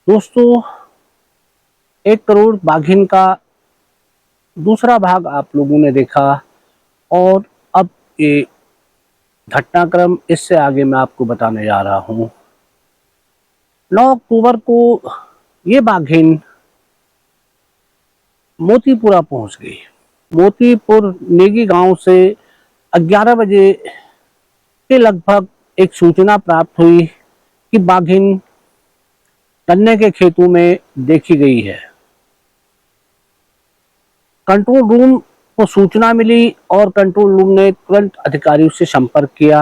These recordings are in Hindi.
दोस्तों, 1 करोड़ बाघिन का दूसरा भाग आप लोगों ने देखा और अब ये घटनाक्रम इससे आगे मैं आपको बताने जा रहा हूँ। 9 अक्टूबर को ये बाघिन मोतीपुरा पहुंच गई। मोतीपुर नेगी गांव से 11 बजे के लगभग एक सूचना प्राप्त हुई कि बाघिन गन्ने के खेतों में देखी गई है। कंट्रोल रूम को सूचना मिली और कंट्रोल रूम ने तुरंत अधिकारियों से संपर्क किया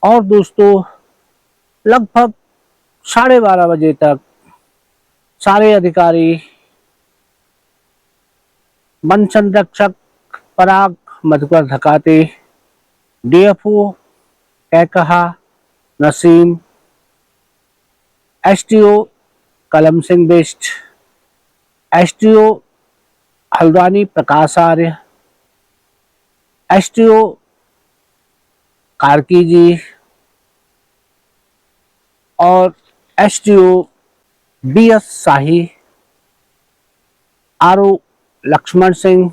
और दोस्तों लगभग 12:30 बजे तक सारे अधिकारी, वन संरक्षक पराग मधुकर धकाते, डीएफओ कैकहा नसीम, एसटीओ कलम सिंह बिष्ट, एसटीओ हल्द्वानी प्रकाश आर्य, एसटीओ कार्की जी और एसटीओ बीएस शाही, आरओ लक्ष्मण सिंह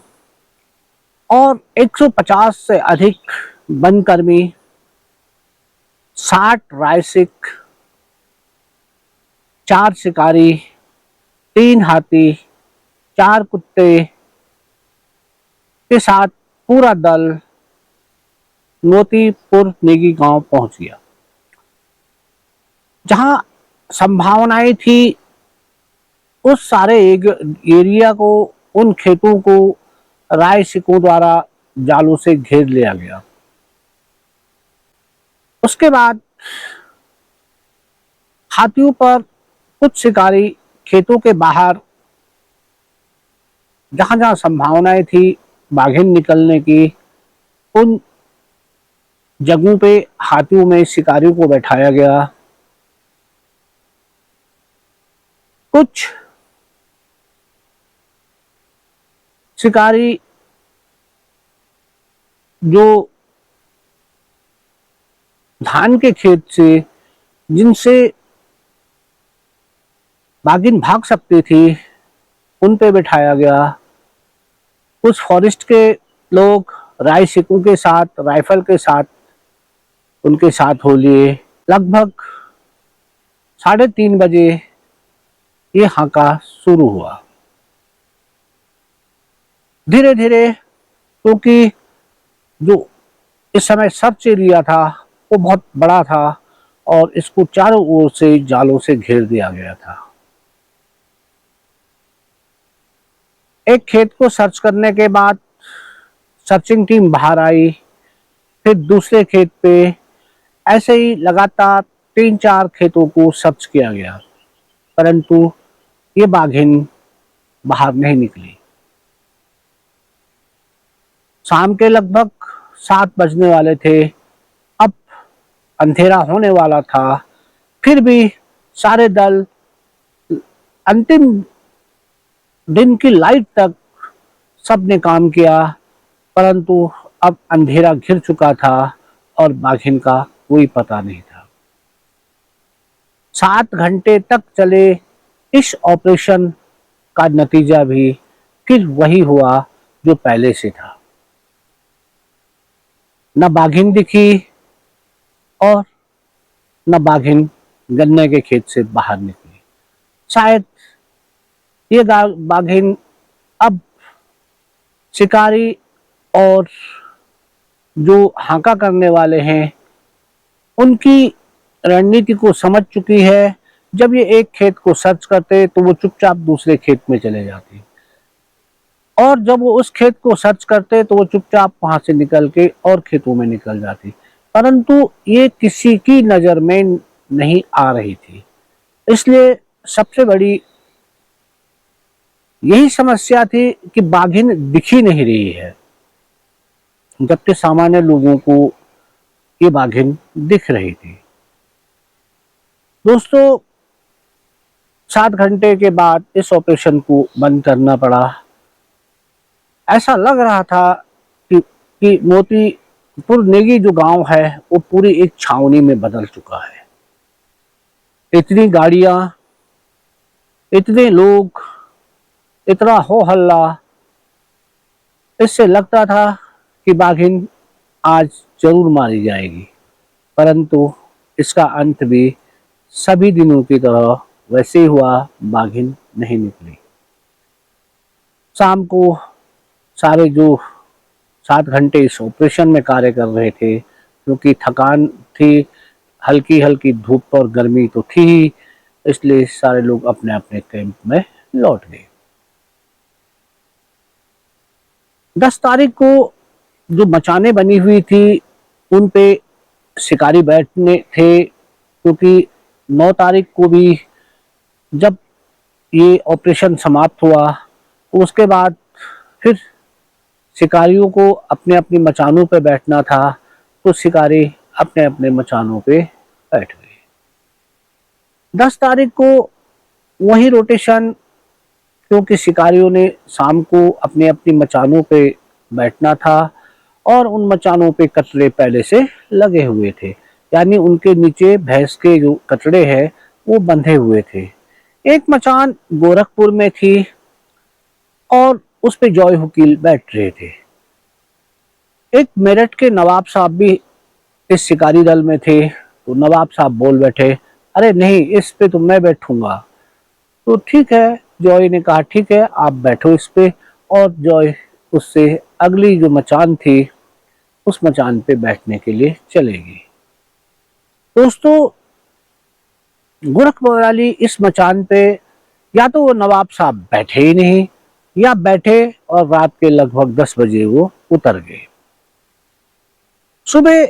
और 150 से अधिक वनकर्मी, 60 रायसिक, 4 शिकारी, 3 हाथी, 4 कुत्ते के साथ पूरा दल मोतीपुर नेगी गांव पहुंच गया। जहां संभावनाएं थी उस सारे एरिया को, उन खेतों को रायसिकों द्वारा जालों से घेर लिया गया। उसके बाद हाथियों पर कुछ शिकारी खेतों के बाहर जहां जहां संभावनाएं थी बाघिन निकलने की, उन जगहों पे हाथियों में शिकारियों को बैठाया गया। कुछ शिकारी जो धान के खेत से जिनसे बाघिन भाग सकती थी उन पे बिठाया गया। कुछ फॉरेस्ट के लोग रायसिकों के साथ, राइफल के साथ उनके साथ हो लिए। लगभग 3:30 बजे ये हाका शुरू हुआ। धीरे धीरे, क्योंकि जो इस समय सर्च एरिया था वो बहुत बड़ा था और इसको चारों ओर से जालों से घेर दिया गया था। एक खेत को सर्च करने के बाद सर्चिंग टीम बाहर आई, फिर दूसरे खेत पे, ऐसे ही लगातार 3-4 खेतों को सर्च किया गया, परंतु ये बाघिन बाहर नहीं निकली। शाम के लगभग 7 बजने वाले थे, अब अंधेरा होने वाला था, फिर भी सारे दल अंतिम दिन की लाइट तक सबने काम किया, परंतु अब अंधेरा घिर चुका था और बाघिन का कोई पता नहीं था। 7 घंटे तक चले इस ऑपरेशन का नतीजा भी फिर वही हुआ जो पहले से था। न बाघिन दिखी और न बाघिन गन्ने के खेत से बाहर निकली। शायद ये बाघिन अब शिकारी और जो हाका करने वाले हैं उनकी रणनीति को समझ चुकी है। जब ये एक खेत को सर्च करते तो वो चुपचाप दूसरे खेत में चले जाते, और जब वो उस खेत को सर्च करते तो वो चुपचाप वहां से निकल के और खेतों में निकल जाती, परंतु ये किसी की नजर में नहीं आ रही थी। इसलिए सबसे बड़ी यही समस्या थी कि बाघिन दिख ही नहीं रही है, जबकि सामान्य लोगों को ये बाघिन दिख रही थी। दोस्तों, 7 घंटे के बाद इस ऑपरेशन को बंद करना पड़ा। ऐसा लग रहा था कि मोतीपुर नेगी जो गांव है वो पूरी एक छावनी में बदल चुका है। इतनी गाड़ियां, इतने लोग, इतना हो हल्ला, इससे लगता था कि बाघिन आज जरूर मारी जाएगी। परंतु इसका अंत भी सभी दिनों की तरह वैसे ही हुआ, बाघिन नहीं निकली। शाम को सारे जो 7 घंटे इस ऑपरेशन में कार्य कर रहे थे, क्योंकि थकान थी, हल्की हल्की धूप और गर्मी तो थी ही, इसलिए सारे लोग अपने अपने कैंप में लौट गए। 10 तारीख को जो मचाने बनी हुई थी उन पे शिकारी बैठने थे, क्योंकि 9 तारीख को भी जब ये ऑपरेशन समाप्त हुआ तो उसके बाद फिर शिकारियों को अपने अपनी मचानों पे बैठना था, तो शिकारी अपने अपने मचानों पे बैठ गए। 10 तारीख को वही रोटेशन, क्योंकि शिकारियों ने शाम को अपने अपनी मचानों पे बैठना था और उन मचानों पे कचड़े पहले से लगे हुए थे, यानी उनके नीचे भैंस के जो कचड़े हैं वो बंधे हुए थे। एक मचान गोरखपुर में थी और उस पे जॉय वकील बैठ रहे थे। एक मेरठ के नवाब साहब भी इस शिकारी दल में थे, तो नवाब साहब बोल बैठे, अरे नहीं, इस पे तो मैं बैठूंगा। तो ठीक है, जॉय ने कहा ठीक है आप बैठो इस पे, और जॉय उससे अगली जो मचान थी उस मचान पे बैठने के लिए चलेगी। दोस्तों, गोरखपुर वाली इस मचान पे या तो वो नवाब साहब बैठे ही नहीं, या बैठे और रात के लगभग 10 बजे वो उतर गए। सुबह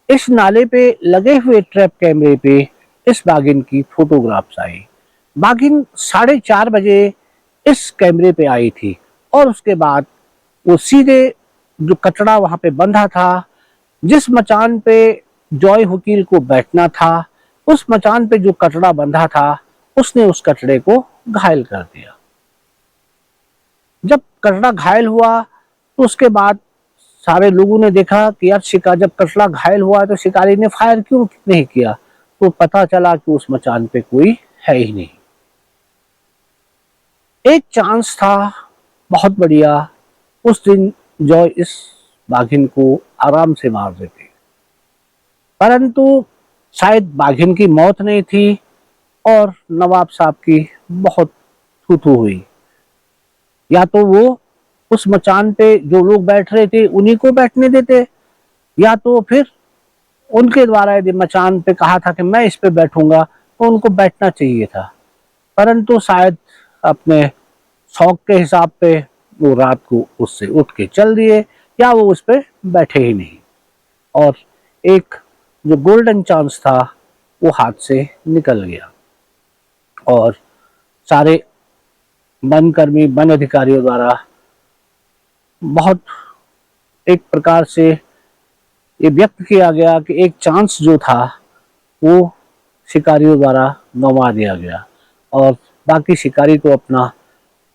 इस नाले पे लगे हुए ट्रैप कैमरे पे इस बाघिन की फोटोग्राफ्स आई। बाघिन 4:30 बजे इस कैमरे पे आई थी और उसके बाद वो सीधे जो कचड़ा वहां पे बंधा था, जिस मचान पे जॉय वकील को बैठना था, उस मचान पे जो कचड़ा बंधा था उसने उस कचड़े को घायल कर दिया। जब कचड़ा घायल हुआ तो उसके बाद सारे लोगों ने देखा कि यार जब कचड़ा घायल हुआ तो शिकारी ने फायर क्यों नहीं किया, तो पता चला कि उस मचान पे कोई है ही नहीं। एक चांस था बहुत बढ़िया, उस दिन जॉय इस बाघिन को आराम से मार देते, परंतु शायद बाघिन की मौत नहीं थी और नवाब साहब की बहुत थू हुई। या तो वो उस मचान पे जो लोग बैठ रहे थे उन्हीं को बैठने देते, या तो फिर उनके द्वारा यदि मचान पे कहा था कि मैं इस पे बैठूंगा तो उनको बैठना चाहिए था, परंतु शायद अपने शौक के हिसाब पे वो रात को उससे उठ के चल दिए, या वो उस पे बैठे ही नहीं, और एक जो गोल्डन चांस था वो हाथ से निकल गया। और सारे वन कर्मी, वन अधिकारियों द्वारा बहुत एक प्रकार से ये व्यक्त किया गया कि एक चांस जो था वो शिकारियों द्वारा गंवा दिया गया, और बाकी शिकारी तो अपना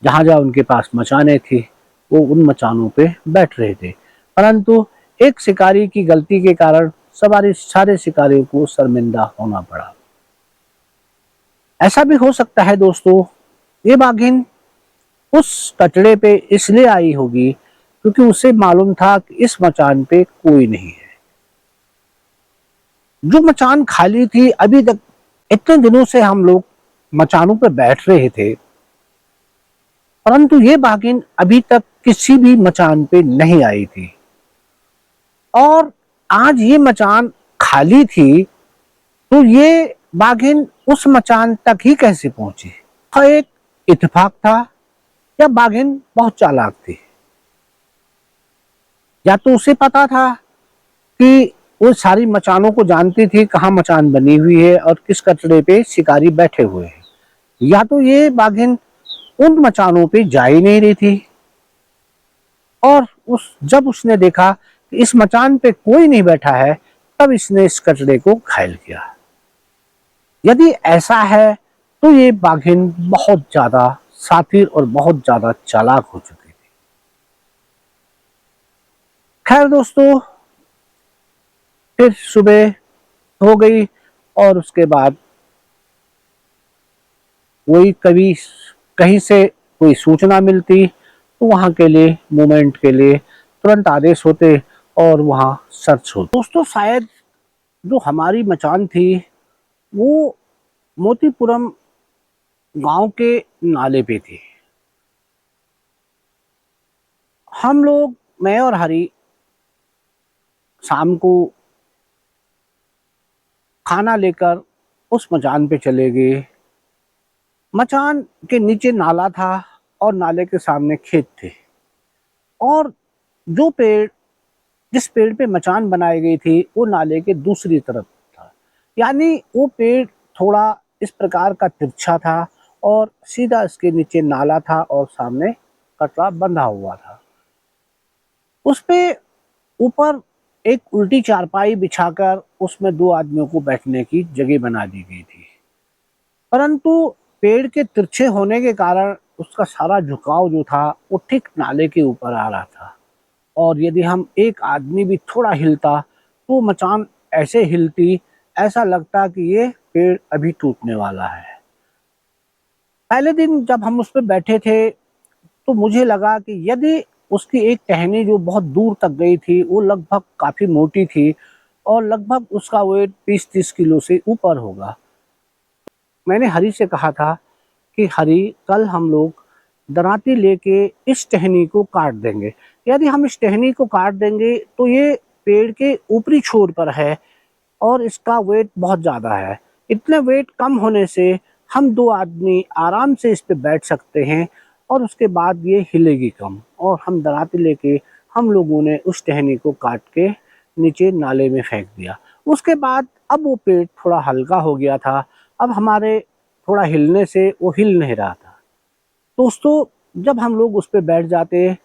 जहां जहां उनके पास मचाने थी वो उन मचानों पे बैठ रहे थे, परंतु एक शिकारी की गलती के कारण सारे शिकारियों को शर्मिंदा होना पड़ा। ऐसा भी हो सकता है दोस्तों, ये बाघिन उस कचड़े पे इसलिए आई होगी क्योंकि उसे मालूम था कि इस मचान पे कोई नहीं है। जो मचान खाली थी, अभी तक इतने दिनों से हम लोग मचानों पे बैठ रहे थे, परंतु ये बाघिन अभी तक किसी भी मचान पे नहीं आई थी, और आज ये मचान खाली थी तो ये बाघिन उस मचान तक ही कैसे पहुंची? एक इत्तेफाक था या बाघिन बहुत चालाक थी? या तो उसे पता था कि वो सारी मचानों को जानती थी कहाँ मचान बनी हुई है और किस कचड़े पे शिकारी बैठे हुए हैं, या तो ये बाघिन उन मचानों पे जा ही नहीं रही थी, और जब उसने देखा कि इस मचान पे कोई नहीं बैठा है तब इसने इस कचड़े को घायल किया। यदि ऐसा है तो ये बाघिन बहुत ज्यादा शातिर और बहुत ज्यादा चालाक हो चुकी थी। खैर दोस्तों, फिर सुबह हो गई और उसके बाद वही कभी कहीं से कोई सूचना मिलती तो वहां के लिए मूवमेंट के लिए तुरंत आदेश होते और वहां सर्च होती। दोस्तों शायद जो हमारी मचान थी वो मोतीपुरम गांव के नाले पे थी। हम लोग, मैं और हरी, शाम को खाना लेकर उस मचान पे चले गए। मचान के नीचे नाला था और नाले के सामने खेत थे, और जो पेड़ जिस पेड़ पे मचान बनाई गई थी वो नाले के दूसरी तरफ था। यानी वो पेड़ थोड़ा इस प्रकार का तिरछा था और सीधा इसके नीचे नाला था और सामने कटरा बंधा हुआ था। उस पे ऊपर एक उल्टी चारपाई बिछाकर उसमें दो आदमियों को बैठने की जगह बना दी गई थी, परंतु पेड़ के तिरछे होने के कारण उसका सारा झुकाव जो था वो ठीक नाले के ऊपर आ रहा था, और यदि हम एक आदमी भी थोड़ा हिलता तो मचान ऐसे हिलती, ऐसा लगता कि ये पेड़ अभी टूटने वाला है। पहले दिन जब हम उस पर बैठे थे तो मुझे लगा कि यदि उसकी एक टहनी जो बहुत दूर तक गई थी वो लगभग काफी मोटी थी और लगभग उसका वेट 20-30 किलो से ऊपर होगा। मैंने हरी से कहा था कि हरी, कल हम लोग दराती लेके इस टहनी को काट देंगे। यदि हम इस टहनी को काट देंगे तो ये पेड़ के ऊपरी छोर पर है और इसका वेट बहुत ज़्यादा है। इतने वेट कम होने से हम दो आदमी आराम से इस पे बैठ सकते हैं और उसके बाद ये हिलेगी कम। और हम दराती लेके हम लोगों ने उस टहनी को काट के नीचे नाले में फेंक दिया। उसके बाद अब वो पेड़ थोड़ा हल्का हो गया था, अब हमारे थोड़ा हिलने से वो हिल नहीं रहा था। दोस्तों जब हम लोग उस पे बैठ जाते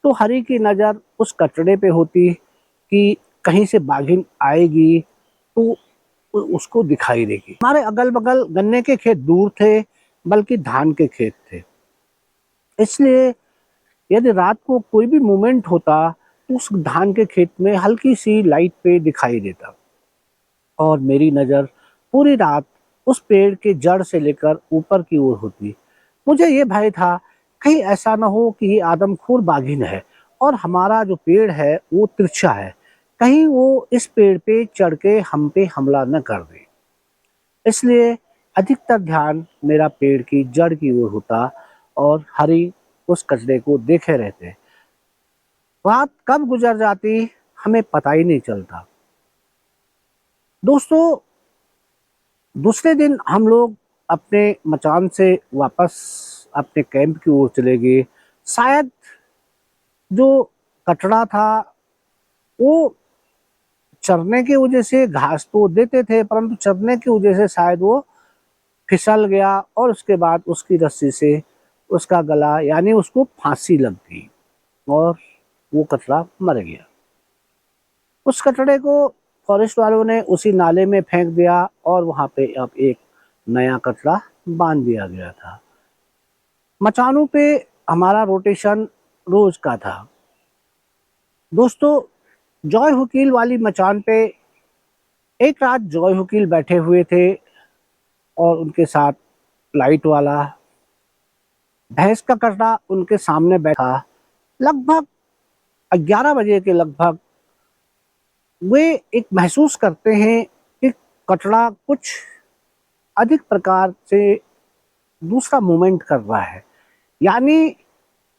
तो हरी की नज़र उस कचड़े पे होती कि कहीं से बाघिन आएगी तो उसको दिखाई देगी। हमारे अगल बगल गन्ने के खेत दूर थे, बल्कि धान के खेत थे, इसलिए यदि रात को कोई भी मूवमेंट होता तो उस धान के खेत में हल्की सी लाइट पे दिखाई देता, और मेरी नज़र पूरी रात उस पेड़ के जड़ से लेकर ऊपर की ओर होती। मुझे ये भय था कहीं ऐसा ना हो कि ये आदमखोर बाघिन है और हमारा जो पेड़ है वो तिरछा है, कहीं वो इस पेड़ पे चढ़ के हम पे हमला न कर दे। इसलिए अधिकतर ध्यान मेरा पेड़ की जड़ की ओर होता और हरी उस कचरे को देखे रहते। रात कब गुजर जाती हमें पता ही नहीं चलता। दोस्तों दूसरे दिन हम लोग अपने मचान से वापस अपने कैंप की ओर चले गए। शायद जो कचरा था वो चरने की वजह से, घास तो देते थे परंतु चरने की वजह से शायद वो फिसल गया और उसके बाद उसकी रस्सी से उसका गला, यानी उसको फांसी लग गई और वो कचरा मर गया। उस कचड़े को फॉरेस्ट वालों ने उसी नाले में फेंक दिया और वहां पे अब एक नया कचरा बांध दिया गया था। मचानों पे हमारा रोटेशन रोज का था। दोस्तों जॉय वकील वाली मचान पे एक रात जॉय वकील बैठे हुए थे और उनके साथ लाइट वाला भैंस का कचरा उनके सामने बैठा। लगभग 11 बजे के लगभग वे एक महसूस करते हैं कि कचरा कुछ अधिक प्रकार से दूसरा मूवमेंट कर रहा है, यानी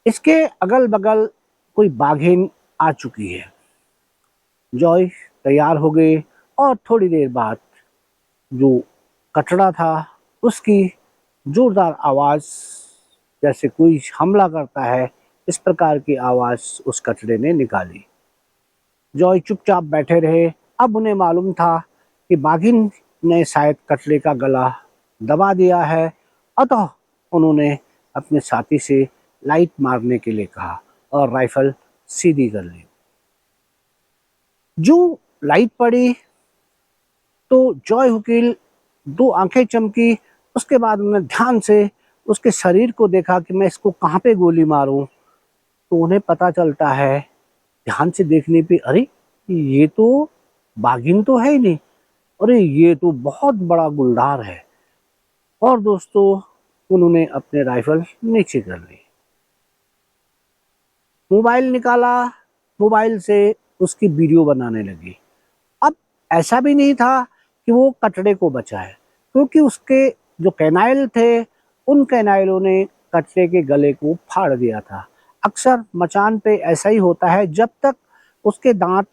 इसके अगल बगल कोई बाघिन आ चुकी है। जॉय तैयार हो गए और थोड़ी देर बाद जो कचरा था उसकी जोरदार आवाज, जैसे कोई हमला करता है इस प्रकार की आवाज उस कचरे ने निकाली। जॉय चुपचाप बैठे रहे। अब उन्हें मालूम था कि बाघिन ने शायद कचरे का गला दबा दिया है, अतः उन्होंने अपने साथी से लाइट मारने के लिए कहा और राइफल सीधी कर ली। जो लाइट पड़ी तो जॉय वकील दो आंखें चमकी। उसके बाद उन्होंने ध्यान से उसके शरीर को देखा कि मैं इसको कहाँ पे गोली मारूं। तो उन्हें पता चलता है ध्यान से देखने पे, अरे ये तो बाघिन तो है ही नहीं, अरे ये तो बहुत बड़ा गुलदार है। और दोस्तों उन्होंने अपने राइफल नीचे कर ली, मोबाइल निकाला, मोबाइल से उसकी वीडियो बनाने लगी। अब ऐसा भी नहीं था कि वो कचड़े को बचाए, क्योंकि उसके जो कैनाइल थे, उन कैनाइलों ने कचड़े के गले को फाड़ दिया था। अक्सर मचान पे ऐसा ही होता है, जब तक उसके दांत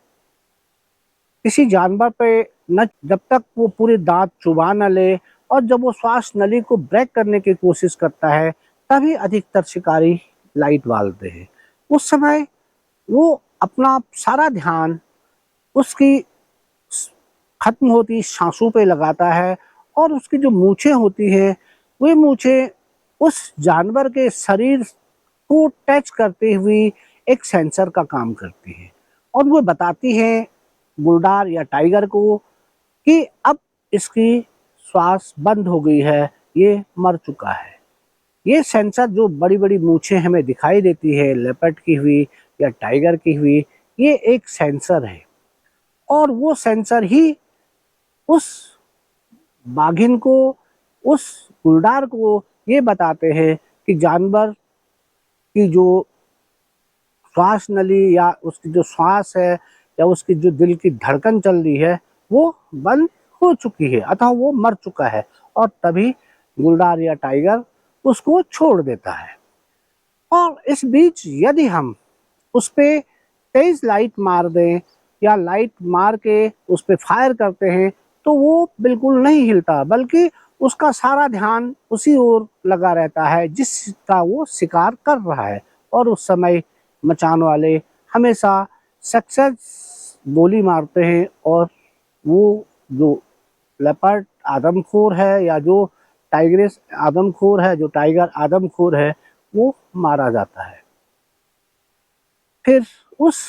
किसी जानवर पे न, जब तक वो पूरे दांत चुबा न ले और जब वो श्वास नली को ब्रेक करने की कोशिश करता है, तभी अधिकतर शिकारी लाइट बालते हैं। उस समय वो अपना सारा ध्यान उसकी खत्म होती सांसों पे लगाता है, और उसकी जो मूछें होती है, वे मूछें उस जानवर के शरीर को टच करते हुए एक सेंसर का काम करती है, और वो बताती है बुलडार या टाइगर को कि अब इसकी श्वास बंद हो गई है, ये मर चुका है। ये सेंसर जो बड़ी बड़ी मूछें हमें दिखाई देती है, लेपर्ड की हुई या टाइगर की हुई, ये एक सेंसर है, और वो सेंसर ही उस बाघिन को, उस गुलदार को ये बताते हैं कि जानवर की जो श्वास नली या उसकी जो श्वास है या उसकी जो दिल की धड़कन चल रही है, वो बंद हो चुकी है, अतः वो मर चुका है। और तभी गुलदार या टाइगर उसको छोड़ देता है। और इस बीच यदि हम उस पे तेज लाइट मार दें या लाइट मार के उस पे फायर करते हैं, तो वो बिल्कुल नहीं हिलता, बल्कि उसका सारा ध्यान उसी ओर लगा रहता है जिसका वो शिकार कर रहा है। और उस समय मचान वाले हमेशा सक्सेस गोली मारते हैं, और वो जो लेपर्ड आदमखोर है या जो टाइग्रेस आदमखोर है, जो टाइगर आदमखोर है, वो मारा जाता है। फिर उस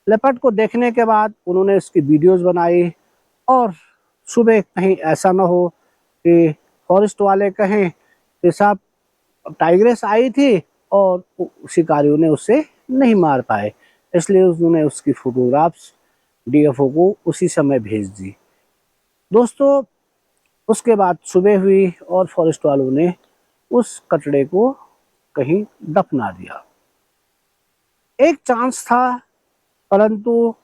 लेपर्ड को देखने के बाद उन्होंने इसकी वीडियोस बनाई, और सुबह कहीं ऐसा ना हो कि फॉरेस्ट वाले कहें कि साहब टाइग्रेस आई थी और शिकारियों ने उसे नहीं मार पाए, इसलिए उन्होंने उसकी फोटोग्राफ्स डीएफओ को उसी समय भेज दी। दोस्तों, उसके बाद सुबह हुई और फॉरेस्ट वालों ने उस कचड़े को कहीं दफना दिया। एक चांस था, परंतु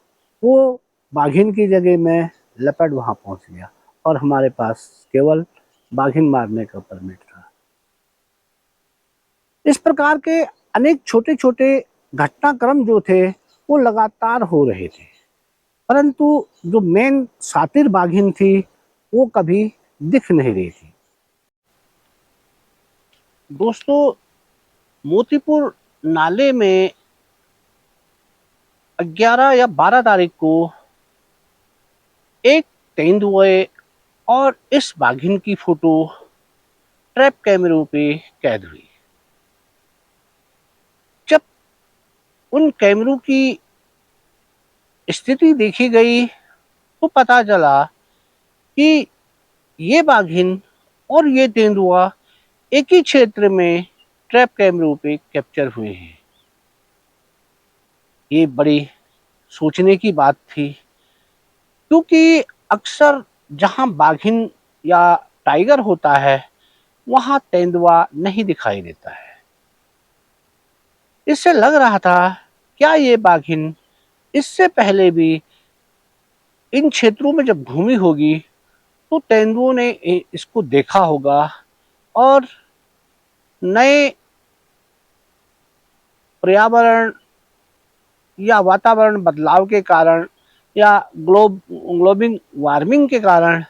वो बाघिन की जगह में लेपर्ड वहां पहुंच गया, और हमारे पास केवल बाघिन मारने का परमिट था। इस प्रकार के अनेक छोटे छोटे घटनाक्रम जो थे वो लगातार हो रहे थे, परंतु जो मेन सातिर बाघिन थी वो कभी दिख नहीं रही थी। दोस्तों, मोतीपुर नाले में 11 या 12 तारीख को एक तेंदुए और इस बाघिन की फोटो ट्रैप कैमरों पे कैद हुई। जब उन कैमरों की स्थिति देखी गई तो पता चला कि ये बाघिन और ये तेंदुआ एक ही क्षेत्र में ट्रैप कैमरों पे कैप्चर हुए हैं। ये बड़ी सोचने की बात थी, क्योंकि अक्सर जहां बाघिन या टाइगर होता है वहां तेंदुआ नहीं दिखाई देता है। इससे लग रहा था क्या ये बाघिन इससे पहले भी इन क्षेत्रों में जब घूमी होगी तो तेंदुओं ने इसको देखा होगा, और नए पर्यावरण या वातावरण बदलाव के कारण या ग्लोबल वार्मिंग के कारण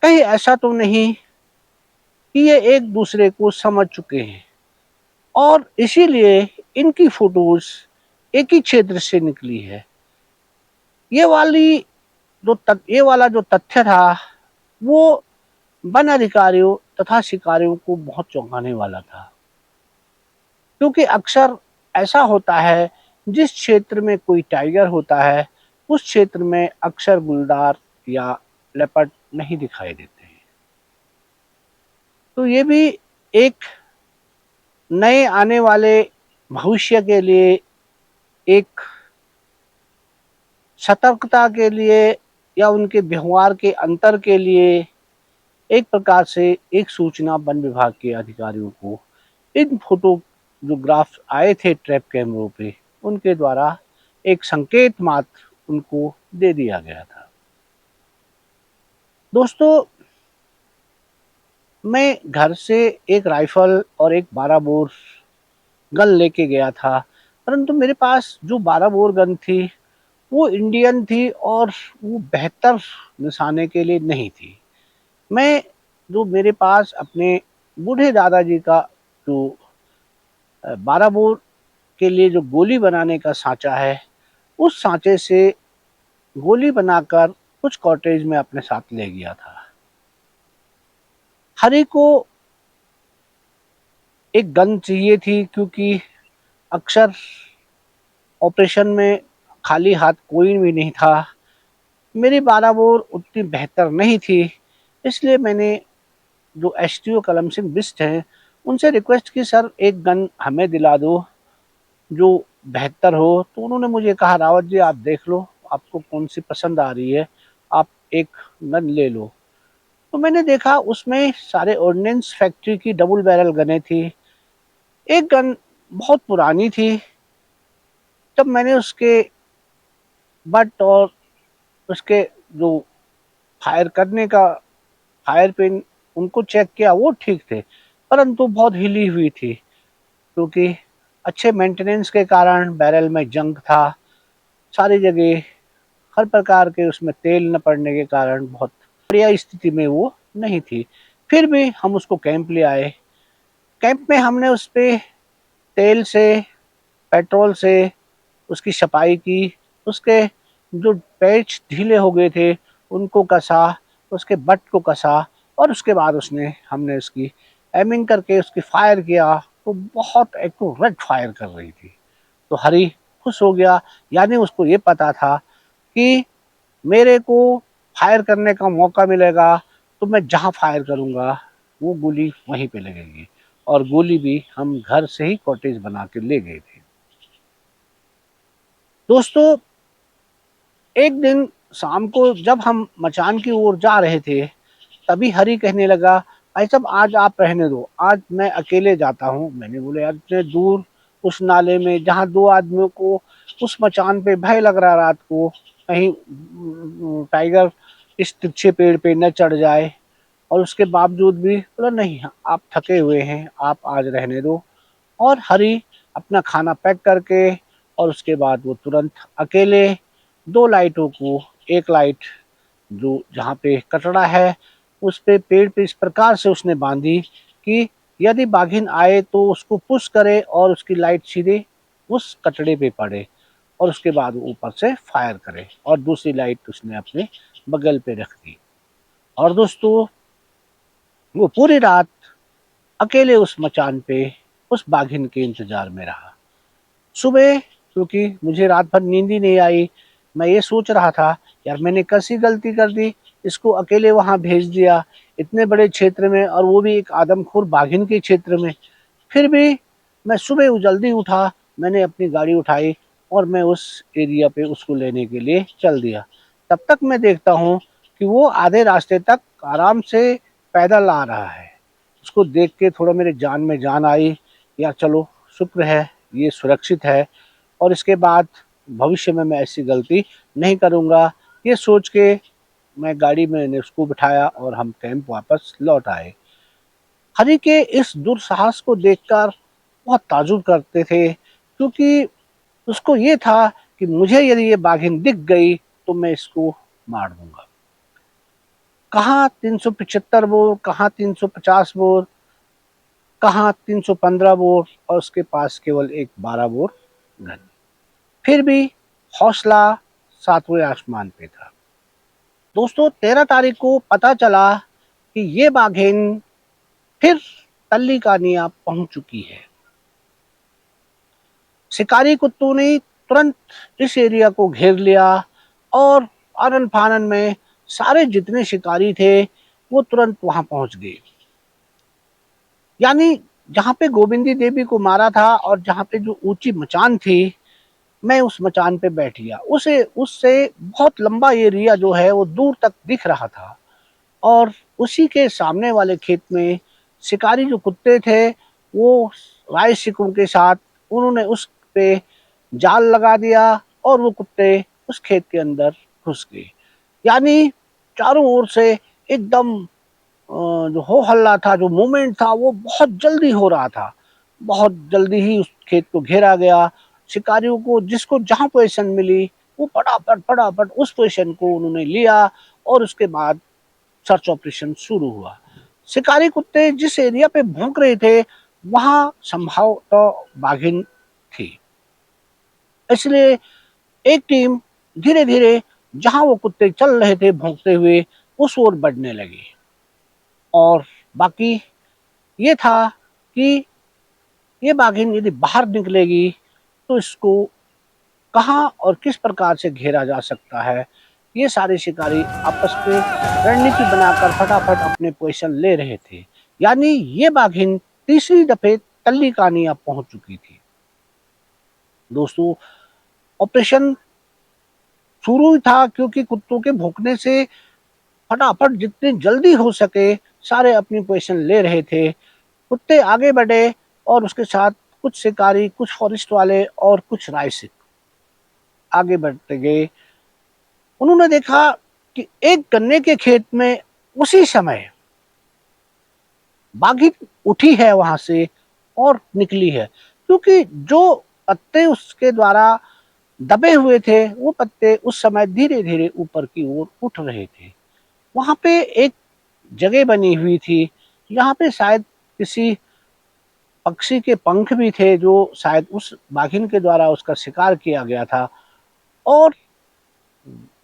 कहीं ऐसा तो नहीं कि ये एक दूसरे को समझ चुके हैं, और इसीलिए इनकी फोटोज एक ही क्षेत्र से निकली है। ये वाली ये वाला जो तथ्य था वो वन अधिकारियों तथा शिकारियों को बहुत चौंकाने वाला था, क्योंकि अक्सर ऐसा होता है जिस क्षेत्र में कोई टाइगर होता है उस क्षेत्र में अक्सर गुलदार या लेपर्ड नहीं दिखाई देते हैं। तो ये भी एक नए आने वाले भविष्य के लिए, एक सतर्कता के लिए या उनके व्यवहार के अंतर के लिए एक प्रकार से एक सूचना वन विभाग के अधिकारियों को इन फोटोग्राफ आए थे ट्रैप कैमरों पे, उनके द्वारा एक संकेत मात्र उनको दे दिया गया था। दोस्तों, मैं घर से एक राइफल और एक 12 बोर गन लेके गया था, परंतु मेरे पास जो 12 बोर गन थी वो इंडियन थी और वो बेहतर निशाने के लिए नहीं थी। मैं जो मेरे पास अपने बूढ़े दादाजी का जो 12 बोर के लिए जो गोली बनाने का सांचा है, उस सांचे से गोली बनाकर कुछ कॉटेज में अपने साथ ले गया था। हरि को एक गन चाहिए थी क्योंकि अक्सर ऑपरेशन में खाली हाथ कोई भी नहीं था। मेरी 12 बोर उतनी बेहतर नहीं थी, इसलिए मैंने जो एसटीओ कलम सिंह बिस्ट हैं उनसे रिक्वेस्ट की, सर एक गन हमें दिला दो जो बेहतर हो। तो उन्होंने मुझे कहा, रावत जी आप देख लो आपको कौन सी पसंद आ रही है, आप एक गन ले लो। तो मैंने देखा उसमें सारे ऑर्डिनेंस फैक्ट्री की डबल बैरल गनें थी। एक गन बहुत पुरानी थी। तब मैंने उसके बट और उसके जो फायर करने का फायर पिन उनको चेक किया, वो ठीक थे, परंतु बहुत हिली हुई थी क्योंकि अच्छे मेंटेनेंस के कारण बैरल में जंग था सारी जगह, हर प्रकार के उसमें तेल न पड़ने के कारण बहुत बढ़िया स्थिति में वो नहीं थी। फिर भी हम उसको कैंप ले आए। कैंप में हमने उस पे तेल से, पेट्रोल से उसकी सफाई की, उसके जो पैच ढीले हो गए थे उनको कसा, उसके बट को कसा और उसके बाद हमने उसकी एमिंग करके उसकी फायर किया तो बहुत एक्यूरेट फायर कर रही थी। तो हरी खुश हो गया, यानी उसको ये पता था कि मेरे को फायर करने का मौका मिलेगा तो मैं जहाँ फायर करूँगा वो गोली वहीं पे लगेगी। और गोली भी हम घर से ही कॉटेज बना के ले गए थे। दोस्तों, एक दिन शाम को जब हम मचान की ओर जा रहे थे, तभी हरी कहने लगा, भाई साहब आज आप रहने दो, आज मैं अकेले जाता हूँ। मैंने बोले, यार इतने दूर उस नाले में जहाँ 2 आदमियों को उस मचान पे भय लग रहा रात को, कहीं टाइगर इस तिरछे पेड़ पे न चढ़ जाए, और उसके बावजूद भी बोला नहीं आप थके हुए हैं, आप आज रहने दो। और हरी अपना खाना पैक करके और उसके बाद वो तुरंत अकेले 2 लाइटों को, एक लाइट जो जहाँ पे कचड़ा है उस पे पेड़ पे इस प्रकार से उसने बांधी कि यदि बाघिन आए तो उसको पुश करे और उसकी लाइट सीधे उस कचड़े पे पड़े और उसके बाद वो ऊपर से फायर करे, और दूसरी लाइट उसने अपने बगल पे रख दी। और दोस्तों, वो पूरी रात अकेले उस मचान पे उस बाघिन के इंतजार में रहा। सुबह क्योंकि मुझे रात भर नींद ही नहीं आई, मैं ये सोच रहा था, यार मैंने कैसी गलती कर दी, इसको अकेले वहां भेज दिया इतने बड़े क्षेत्र में, और वो भी एक आदमखोर बाघिन के क्षेत्र में। फिर भी मैं सुबह जल्दी उठा, मैंने अपनी गाड़ी उठाई और मैं उस एरिया पे उसको लेने के लिए चल दिया। तब तक मैं देखता हूँ कि वो आधे रास्ते तक आराम से पैदल आ रहा है। उसको देख के थोड़ा मेरे जान में जान आई, यार चलो शुक्र है ये सुरक्षित है, और इसके बाद भविष्य में मैं ऐसी गलती नहीं करूँगा। ये सोच के मैं गाड़ी में ने उसको बिठाया और हम कैंप वापस लौट आए। हरि के इस दुस्साहस को देखकर बहुत ताजुब करते थे, क्योंकि उसको ये था कि मुझे यदि ये बाघिन दिख गई तो मैं इसको मार दूंगा। कहाँ 375 बोर, कहाँ 350 बोर, कहाँ 315 बोर, और उसके पास केवल एक 12 बोर गन। फिर भी हौसला 7वें आसमान पे था। दोस्तों, 13 तारीख को पता चला कि ये बाघिन फिर तल्ली कानिया पहुंच चुकी है। शिकारी कुत्तों ने तुरंत इस एरिया को घेर लिया और आनन फानन में सारे जितने शिकारी थे वो तुरंत वहां पहुंच गए। यानी जहां पे गोविंदी देवी को मारा था और जहां पे जो ऊंची मचान थी, मैं उस मचान पे बैठ गया। उसे उससे बहुत लंबा एरिया जो है वो दूर तक दिख रहा था, और उसी के सामने वाले खेत में शिकारी जो कुत्ते थे, वो रायसिकों के साथ उन्होंने उस पे जाल लगा दिया और वो कुत्ते उस खेत के अंदर घुस गए। यानी चारों ओर से एकदम जो हो हल्ला था, जो मूवमेंट था, वो बहुत जल्दी हो रहा था। बहुत जल्दी ही उस खेत को घेरा गया। शिकारियों को जिसको जहाँ पोजीशन मिली, वो फटाफट उस पोजीशन को उन्होंने लिया और उसके बाद सर्च ऑपरेशन शुरू हुआ। शिकारी कुत्ते जिस एरिया पे भौंक रहे थे, वहां संभवतः बाघिन थी। इसलिए एक टीम धीरे धीरे जहां वो कुत्ते चल रहे थे भौंकते हुए, उस ओर बढ़ने लगी। और बाकी ये था कि ये बाघिन यदि बाहर निकलेगी तो इसको कहाँ और किस प्रकार से घेरा जा सकता है। ये सारे शिकारी आपस में रणनीति बनाकर फटाफट अपने पोजीशन ले रहे थे। यानी ये बाघिन तीसरी दफे तल्ली कहानी अब पहुंच चुकी थी। दोस्तों, ऑपरेशन शुरू ही था, क्योंकि कुत्तों के भौंकने से फटाफट जितनी जल्दी हो सके सारे अपनी पोजीशन ले रहे थे। कुत्ते आगे बढ़े और उसके साथ कुछ शिकारी, कुछ फॉरेस्ट वाले और कुछ रायसिक आगे बढ़ते गए। उन्होंने देखा कि एक गन्ने के खेत में उसी समय बाघिन उठी है वहां से और निकली है, क्योंकि जो पत्ते उसके द्वारा दबे हुए थे, वो पत्ते उस समय धीरे धीरे ऊपर की ओर उठ रहे थे। वहां पे एक जगह बनी हुई थी, यहाँ पे शायद किसी पक्षी के पंख भी थे, जो शायद उस बाघिन के द्वारा उसका शिकार किया गया था। और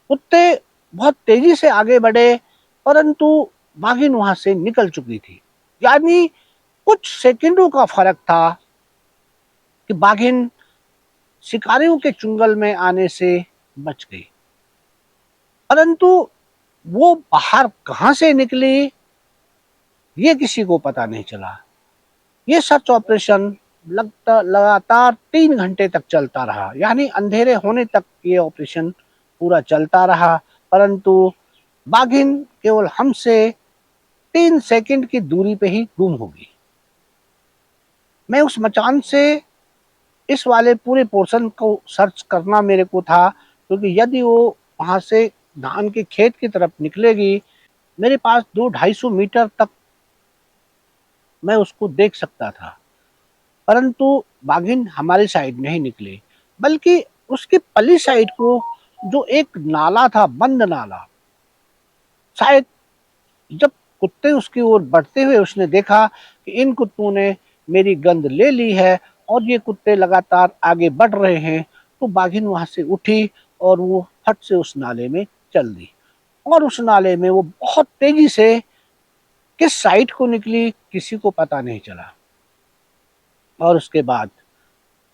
कुत्ते बहुत तेजी से आगे बढ़े, परंतु बाघिन वहां से निकल चुकी थी। यानी कुछ सेकंडों का फर्क था कि बाघिन शिकारियों के चुंगल में आने से बच गई। परंतु वो बाहर कहां से निकली, ये किसी को पता नहीं चला। ये सर्च ऑपरेशन लगातार 3 घंटे तक चलता रहा। यानी अंधेरे होने तक ये ऑपरेशन पूरा चलता रहा, परंतु बाघिन केवल हमसे 3 सेकंड की दूरी पे ही गुम होगी। मैं उस मचान से इस वाले पूरे पोर्शन को सर्च करना मेरे को था, क्योंकि यदि वो वहां से धान के खेत की तरफ निकलेगी, मेरे पास 200-250 मीटर तक मैं उसको देख सकता था। परंतु बाघिन हमारी साइड नहीं निकले, बल्कि उसकी पली साइड को जो एक नाला था, बंद नाला, शायद जब कुत्ते उसकी ओर बढ़ते हुए उसने देखा कि इन कुत्तों ने मेरी गंध ले ली है और ये कुत्ते लगातार आगे बढ़ रहे हैं, तो बाघिन वहां से उठी और वो फट से उस नाले में चल दी। और उस नाले में वो बहुत तेजी से किस साइड को निकली किसी को पता नहीं चला। और उसके बाद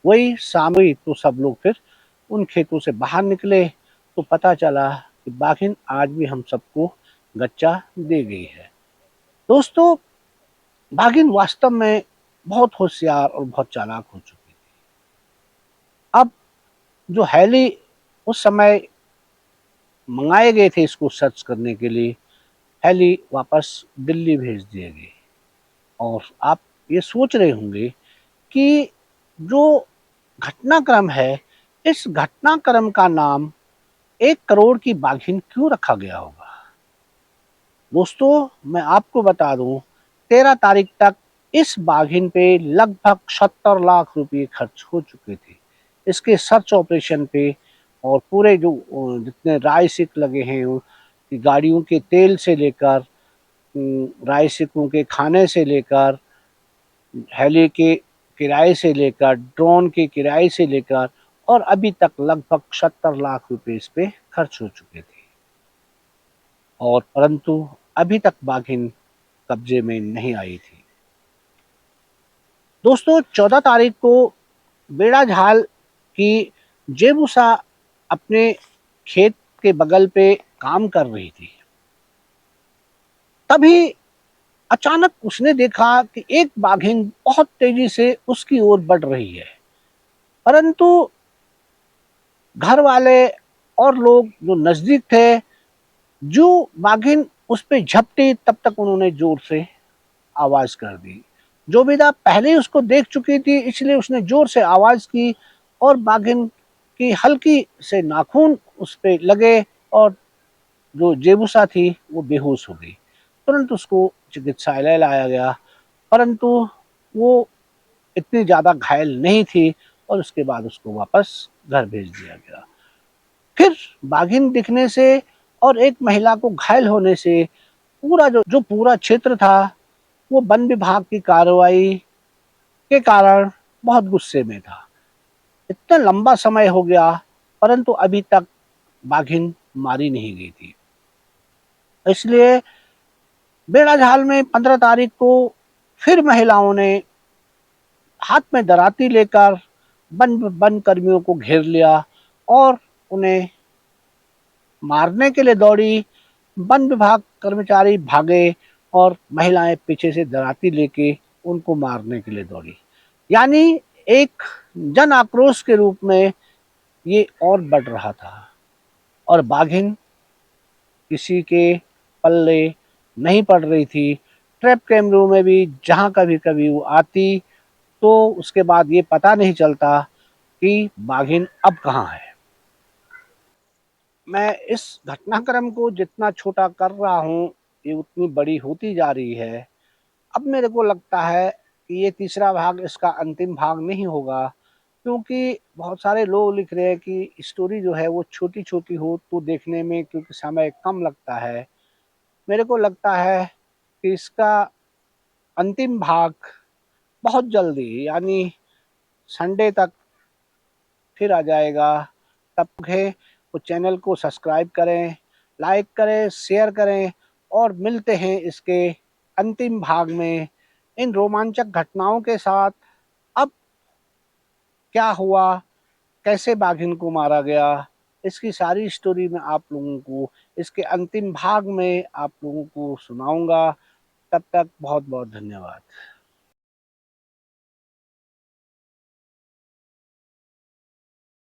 वही शाम हुई तो सब लोग फिर उन खेतों से बाहर निकले, तो पता चला कि बाघिन आज भी हम सबको गच्चा दे गई है। दोस्तों, बाघिन वास्तव में बहुत होशियार और बहुत चालाक हो चुकी थी। अब जो हैली उस समय मंगाए गए थे इसको सर्च करने के लिए, हैली वापस दिल्ली भेज दिए गए। और आप ये सोच रहे होंगे कि जो घटनाक्रम है, इस घटनाक्रम का नाम 1 करोड़ की बाघिन क्यों रखा गया होगा। दोस्तों, मैं आपको बता दूं, 13 तारीख तक इस बाघिन पे लगभग 70 लाख रुपए खर्च हो चुके थे इसके सर्च ऑपरेशन पे। और पूरे जो जितने रायसिक लगे हैं, कि गाड़ियों के तेल से लेकर, रायसिकों के खाने से लेकर, हेली के किराए से लेकर, ड्रोन के किराए से लेकर, और अभी तक लगभग 70 लाख रुपए इस पे खर्च हो चुके थे। और परंतु अभी तक बाघिन कब्जे में नहीं आई थी। दोस्तों, 14 तारीख को बेड़ा झाल की जेबूसा अपने खेत के बगल पे काम कर रही थी। तभी अचानक उसने देखा कि एक बाघिन बहुत तेजी से उसकी ओर बढ़ रही है। परंतु घर वाले और लोग जो नजदीक थे, जो बाघिन उस पे झपटी तब तक उन्होंने जोर से आवाज कर दी। जोबेदा पहले ही उसको देख चुकी थी, इसलिए उसने जोर से आवाज की और बाघिन की हल्की से नाखून उस पे लगे और जो जेबूसा थी वो बेहोश हो गई। तुरंत उसको चिकित्सालय लाया गया, परंतु वो इतनी ज्यादा घायल नहीं थी और उसके बाद उसको वापस घर भेज दिया गया। फिर बाघिन दिखने से और एक महिला को घायल होने से पूरा जो पूरा क्षेत्र था वो वन विभाग की कार्रवाई के कारण बहुत गुस्से में था। इतना लंबा समय हो गया परंतु अभी तक बाघिन मारी नहीं गई थी। इसलिए बेड़ाझाल में 15 तारीख को फिर महिलाओं ने हाथ में दराती लेकर वन वन कर्मियों को घेर लिया और उन्हें मारने के लिए दौड़ी। वन विभाग कर्मचारी भागे और महिलाएं पीछे से दराती लेके उनको मारने के लिए दौड़ी। यानी एक जन आक्रोश के रूप में ये और बढ़ रहा था और बाघिन किसी के पल्ले नहीं पड़ रही थी। ट्रैप कैमरों में भी जहां कभी कभी वो आती तो उसके बाद ये पता नहीं चलता कि बाघिन अब कहाँ है। मैं इस घटनाक्रम को जितना छोटा कर रहा हूँ ये उतनी बड़ी होती जा रही है। अब मेरे को लगता है कि ये तीसरा भाग इसका अंतिम भाग नहीं होगा, क्योंकि बहुत सारे लोग लिख रहे हैं कि स्टोरी जो है वो छोटी छोटी हो तो देखने में क्योंकि समय कम लगता है। मेरे को लगता है कि इसका अंतिम भाग बहुत जल्दी यानी संडे तक फिर आ जाएगा। तब तक है वो चैनल को सब्सक्राइब करें, लाइक करें, शेयर करें और मिलते हैं इसके अंतिम भाग में इन रोमांचक घटनाओं के साथ। अब क्या हुआ, कैसे बाघिन को मारा गया, इसकी सारी स्टोरी मैं आप लोगों को इसके अंतिम भाग में आप लोगों को सुनाऊंगा। तब तक बहुत बहुत धन्यवाद।